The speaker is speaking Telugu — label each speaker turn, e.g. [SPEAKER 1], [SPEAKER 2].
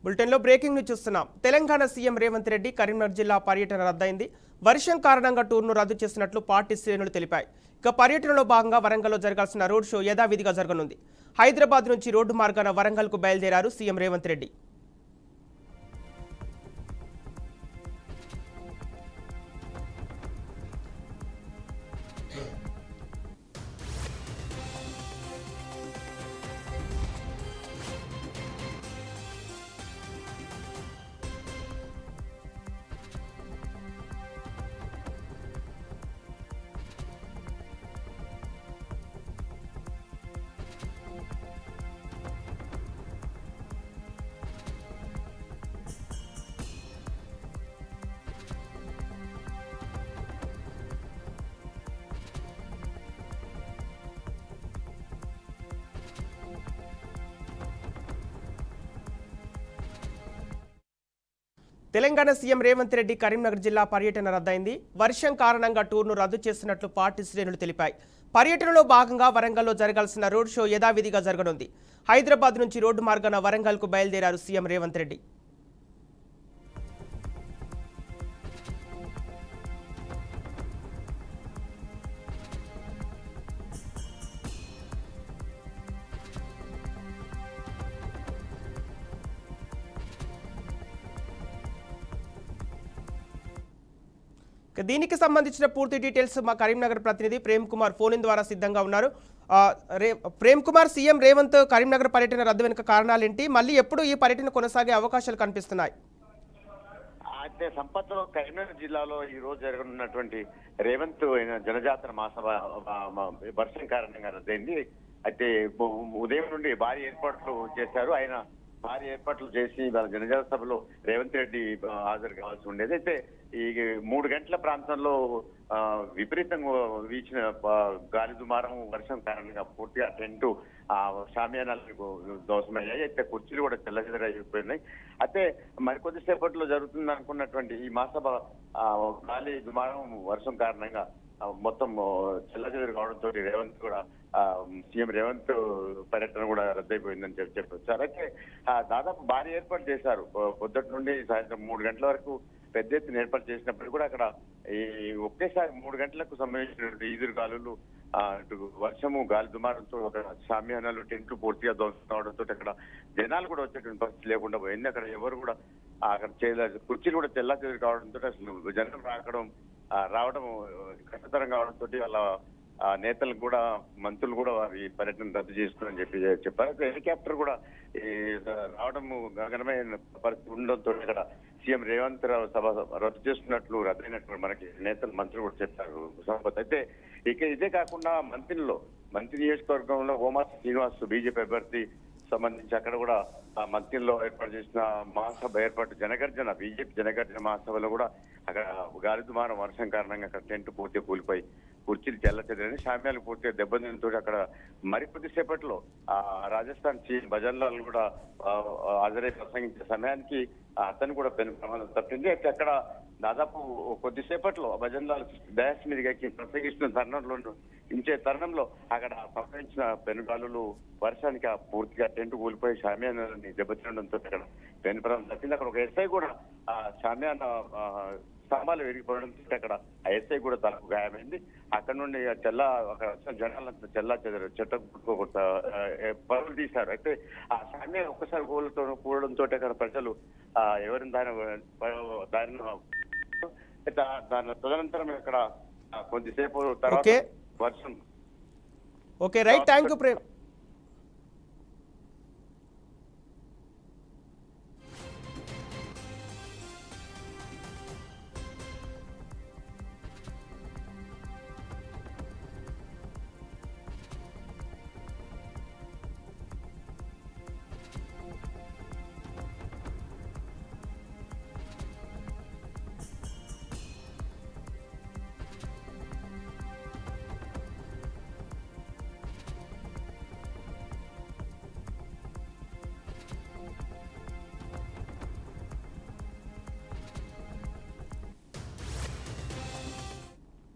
[SPEAKER 1] బులెటిన్లో బ్రేకింగ్ న్యూస్ చూస్తున్నాం. తెలంగాణ సీఎం రేవంత్ రెడ్డి కరీంనగర్ జిల్లా పర్యటన రద్దయింది. వర్షం కారణంగా టూర్ను రద్దు చేసినట్లు పార్టీ శ్రేణులు తెలిపాయి. ఇక పర్యటనలో భాగంగా వరంగల్లో జరగాల్సిన రోడ్ షో యథావిధిగా జరగనుంది. హైదరాబాద్ నుంచి రోడ్డు మార్గాన వరంగల్కు బయలుదేరారు సీఎం రేవంత్ రెడ్డి. తెలంగాణ సీఎం రేవంత్ రెడ్డి కరీంనగర్ జిల్లా పర్యటన రద్దయింది. వర్షం కారణంగా టూర్ను రద్దు చేసినట్లు పార్టీ శ్రేణులు తెలిపాయి. పర్యటనలో భాగంగా వరంగల్లో జరగాల్సిన రోడ్ షో యథావిధిగా జరగనుంది. హైదరాబాద్ నుంచి రోడ్డు మార్గాన వరంగల్కు బయలుదేరారు సీఎం రేవంత్ రెడ్డి. దీనికి సంబంధించిన పూర్తి డీటెయిల్స్ మా కరీంనగర్ ప్రతినిధి ప్రేమ్ కుమార్ ఫోన్ ద్వారా సిద్ధంగా ఉన్నారు. ప్రేమ్ కుమార్, సీఎం రేవంత్ కరీంనగర్ పర్యటన రద్దు వెనుక కారణాలేంటి? మళ్ళీ ఎప్పుడు ఈ పర్యటన కొనసాగే అవకాశాలు కనిపిస్తున్నాయి?
[SPEAKER 2] అయితే సంపత్లో కరీంనగర్ జిల్లాలో ఈ రోజు జరగనున్నటువంటి రేవంత్ జనజాతర మహాసభ వర్షం కారణంగా రద్దయింది. అయితే ఉదయం నుండి భారీ ఏర్పాట్లు చేశారు. ఆయన భారీ ఏర్పాట్లు చేసి వాళ్ళ జనజాతర సభలో రేవంత్ రెడ్డి హాజరు కావాల్సి ఉండేది. అయితే ఈ 3 గంటల ప్రాంతంలో విపరీతంగా వీచిన గాలి దుమారం వర్షం కారణంగా పూర్తిగా టెంటు షామియానాలకు దోషమయ్యాయి. అయితే కుర్చీలు కూడా చెల్లచెదరైపోయినాయి. అయితే మరికొద్దిసేపట్లో జరుగుతుంది అనుకున్నటువంటి ఈ మహాసభ గాలి దుమారం వర్షం కారణంగా మొత్తం చెల్లచెదరు కావడంతో రేవంత్ కూడా సీఎం రేవంత్ పర్యటన కూడా రద్దయిపోయిందని చెప్పొచ్చు. అయితే దాదాపు భారీ ఏర్పాటు చేశారు. పొద్దుటి నుండి సాయంత్రం 3 గంటల వరకు పెద్ద ఎత్తున ఏర్పాటు చేసినప్పుడు కూడా అక్కడ ఈ ఒకేసారి 3 గంటలకు సంబంధించినటువంటి ఈదురు గాలులు వర్షము గాలి దుమారంతో ఒక షామియానాలు టెంట్లు పూర్తిగా ధ్వంసం అవడంతో అక్కడ జనాలు కూడా వచ్చేటువంటి పరిస్థితి లేకుండా పోయింది. అక్కడ ఎవరు కూడా అక్కడ కుర్చీలు కూడా చెల్లాచెదరు కావడంతో అసలు జనం రావడం కష్టతరం కావడంతో వాళ్ళ నేతలకు కూడా మంత్రులు కూడా వారి పర్యటన రద్దు చేస్తున్నారని చెప్పారు. హెలికాప్టర్ కూడా రావడం గగనమైన పరిస్థితి ఉండడంతో ఇక్కడ సీఎం రేవంత్ రావు సభ రద్దు చేస్తున్నట్లు రద్దయినట్లు మనకి నేతలు మంత్రులు కూడా చెప్పారు సంపత్. అయితే ఇదే కాకుండా మంత్రి నియోజకవర్గంలో ఓమాస్ శ్రీనివాస్ బీజేపీ అభ్యర్థి సంబంధించి అక్కడ కూడా మంత్రిలో ఏర్పాటు చేసిన మహాసభ జనగర్జన బీజేపీ జనగర్జన మహాసభలో కూడా అక్కడ గాలి దుమారం వర్షం కారణంగా అక్కడ టెంట్ పూర్తిగా కూలిపోయి కుర్చీలు చెల్లచెదరని షామ్యాలు పూర్తిగా దెబ్బతింతో అక్కడ మరికొద్దిసేపట్లో రాజస్థాన్ చీఫ్ భజన్ లాల్ కూడా హాజరై ప్రసంగించే సమయానికి అతను కూడా పెను ప్రమాదం తప్పింది. అయితే అక్కడ దాదాపు కొద్దిసేపట్లో భజన్ లాల్ డయాస్ మీదకి ఎక్కి ప్రసంగిస్తున్న తరుణంలో అక్కడ సంభవించిన పెనుగాలులు వర్షానికి పూర్తిగా టెంట్ కూలిపోయి షామియానాలని దెబ్బతినడంతో అక్కడ పెను ప్రమాదం తప్పింది. అక్కడ ఒక ఎస్ఐ కూడా షామియానా స్తంభాలు విరిగిపోవడంతో అక్కడ ఆ ఎస్ఐ కూడా తలకు గాయమైంది. అక్కడ నుండి అక్కడ జనాలంతా చెల్లాచెదరు చెట్ట పరుగులు తీశారు. అయితే ఆ షామియా ఒక్కసారి కూడడంతో అక్కడ ప్రజలు ఎవరిని దాని తదనంతరం ఇక్కడ కొద్దిసేపు తర్వాత వర్షం.
[SPEAKER 1] Okay right, thank you Prem.